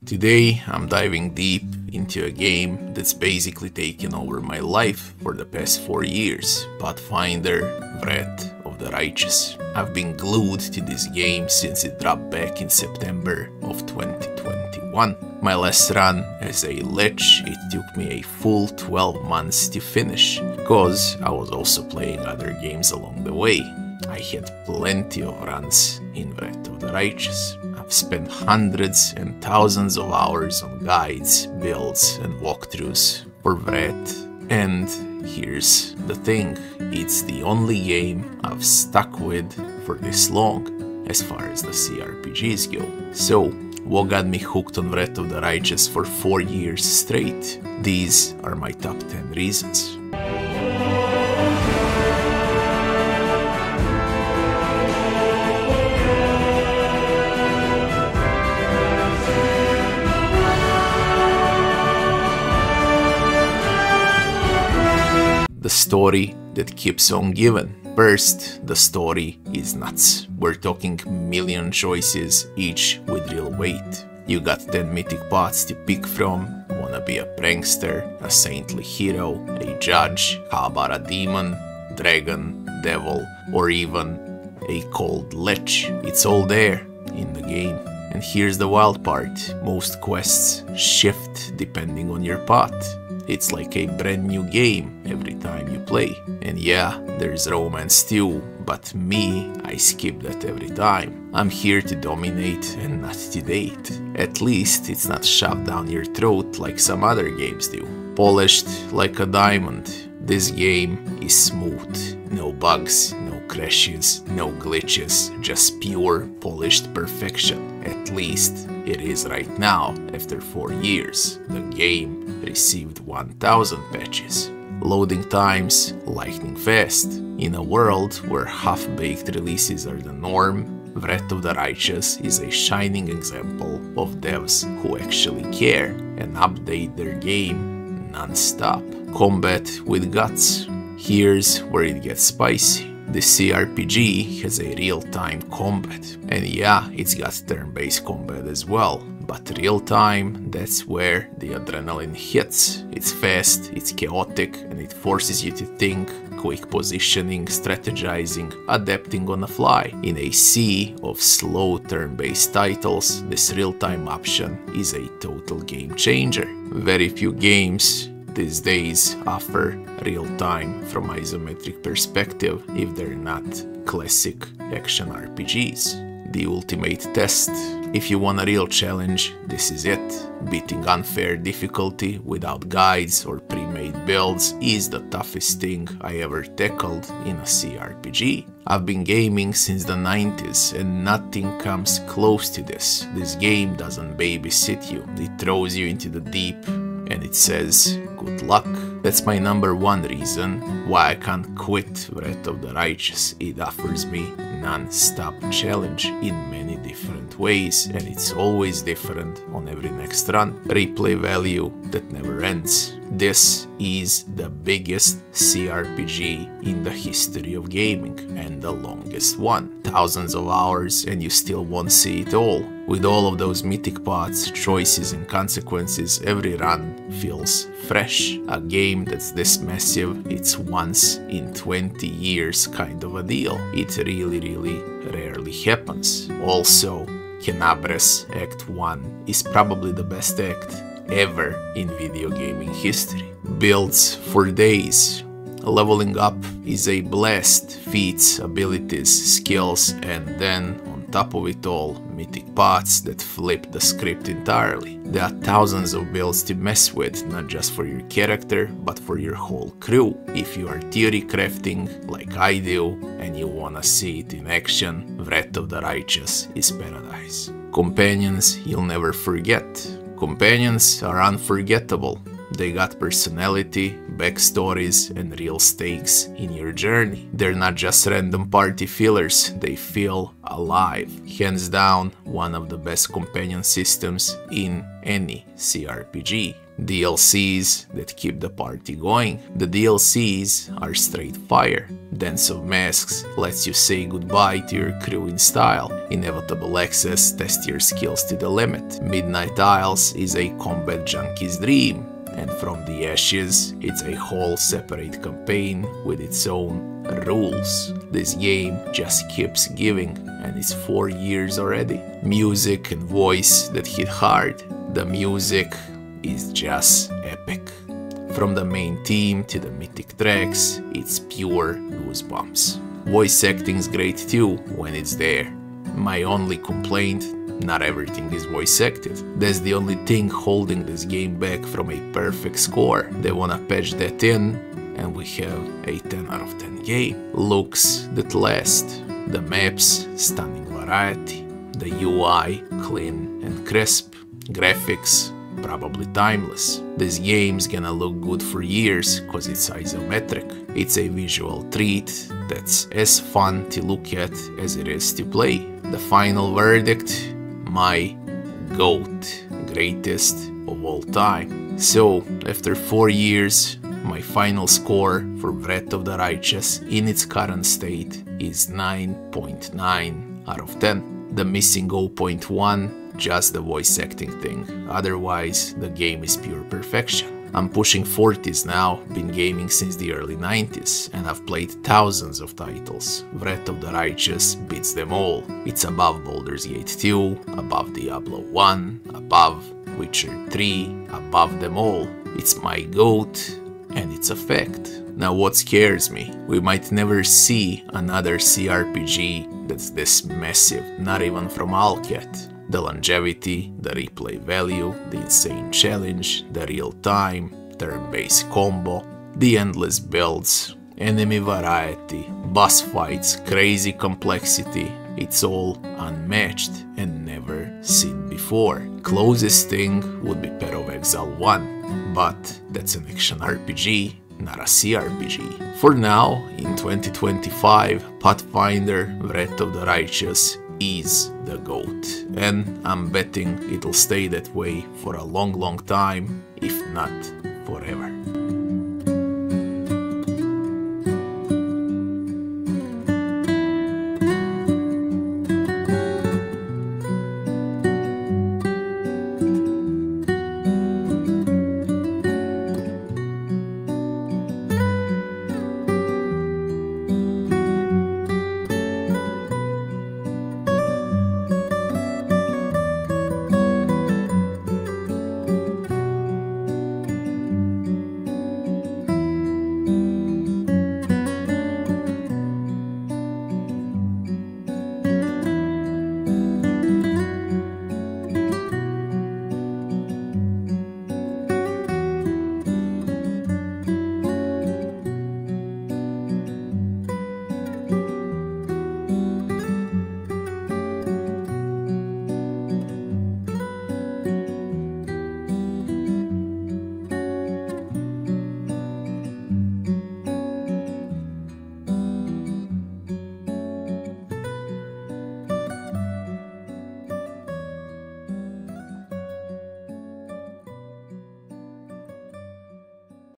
Today I'm diving deep into a game that's basically taken over my life for the past 4 years, Pathfinder Wrath of the Righteous. I've been glued to this game since it dropped back in September of 2021. My last run as a lich, it took me a full 12 months to finish, cause I was also playing other games along the way. I had plenty of runs in Wrath of the Righteous. I've spent hundreds and thousands of hours on guides, builds and walkthroughs for Wrath. And here's the thing, it's the only game I've stuck with for this long, as far as the cRPGs go. So, what got me hooked on Wrath of the Righteous for 4 years straight? These are my top 10 reasons. The story that keeps on giving. First, the story is nuts. We're talking million choices, each with real weight. You got 10 mythic paths to pick from. Wanna be a prankster, a saintly hero, a judge, how about a demon, dragon, devil, or even a cold lich. It's all there in the game. And here's the wild part, most quests shift depending on your path. It's like a brand new game every time you play. And yeah, there's romance too, but me, I skip that every time. I'm here to dominate and not to date. At least it's not shoved down your throat like some other games do. Polished like a diamond, this game is smooth. No bugs, no crashes, no glitches, just pure polished perfection. At least it is right now, after 4 years. The game received 1000 patches. Loading times lightning fast. In a world where half-baked releases are the norm, Wrath of the Righteous is a shining example of devs who actually care and update their game non-stop. Combat with guts. Here's where it gets spicy. The cRPG has a real-time combat, and yeah, it's got turn-based combat as well, but real-time, that's where the adrenaline hits. It's fast, it's chaotic, and it forces you to think, quick positioning, strategizing, adapting on the fly. In a sea of slow turn-based titles, this real-time option is a total game changer. Very few games these days offer real-time from isometric perspective if they're not classic action RPGs. The ultimate test. If you want a real challenge, this is it. Beating unfair difficulty without guides or pre-made builds is the toughest thing I ever tackled in a cRPG. I've been gaming since the 90s and nothing comes close to this. This game doesn't babysit you, it throws you into the deep and it says, good luck. That's my #1 reason why I can't quit Wrath of the Righteous. It offers me non-stop challenge in many different ways, and it's always different on every next run. Replay value that never ends. This is the biggest cRPG in the history of gaming, and the longest one. Thousands of hours and you still won't see it all. With all of those mythic paths, choices and consequences, every run feels fresh. A game that's this massive, it's once in 20 years kind of a deal. It really rarely happens. Also, Kenabres Act 1 is probably the best act ever in video gaming history. Builds for days. Leveling up is a blast, feats, abilities, skills, and then on top of it all, mythic paths that flip the script entirely. There are thousands of builds to mess with, not just for your character, but for your whole crew. If you are theory crafting, like I do, and you wanna see it in action, Wrath of the Righteous is paradise. Companions you'll never forget. Companions are unforgettable. They got personality, backstories, and real stakes in your journey. They're not just random party fillers, they feel alive. Hands down, one of the best companion systems in any cRPG. DLCs that keep the party going. The DLCs are straight fire. Dance of Masks lets you say goodbye to your crew in style. Inevitable Access tests your skills to the limit. Midnight Isles is a combat junkie's dream. And From the Ashes, it's a whole separate campaign with its own rules. This game just keeps giving, and it's 4 years already. Music and voice that hit hard. The music is just epic. From the main theme to the Mythic tracks, it's pure goosebumps. Voice acting's great too when it's there. My only complaint, not everything is voice acted. That's the only thing holding this game back from a perfect score. They wanna patch that in, and we have a 10 out of 10 game. Looks that last. The maps, stunning variety. The UI, clean and crisp. Graphics, probably timeless. This game's gonna look good for years cause it's isometric. It's a visual treat that's as fun to look at as it is to play. The final verdict, my GOAT, greatest of all time. So, after 4 years, my final score for Wrath of the Righteous in its current state is 9.9 out of 10. The missing 0.1, just the voice acting thing. Otherwise, the game is pure perfection. I'm pushing 40s now, been gaming since the early 90s, and I've played thousands of titles. Wrath of the Righteous beats them all. It's above Baldur's Gate 2, above Diablo 1, above Witcher 3, above them all. It's my GOAT, and it's a fact. Now what scares me? We might never see another cRPG that's this massive, not even from Owlcat. The longevity, the replay value, the insane challenge, the real-time, turn-based combo, the endless builds, enemy variety, boss fights, crazy complexity, it's all unmatched and never seen before. Closest thing would be Path of Exile 1, but that's an action RPG, not a cRPG. For now, in 2025, Pathfinder Wrath of the Righteous is the GOAT, and I'm betting it'll stay that way for a long time, if not forever.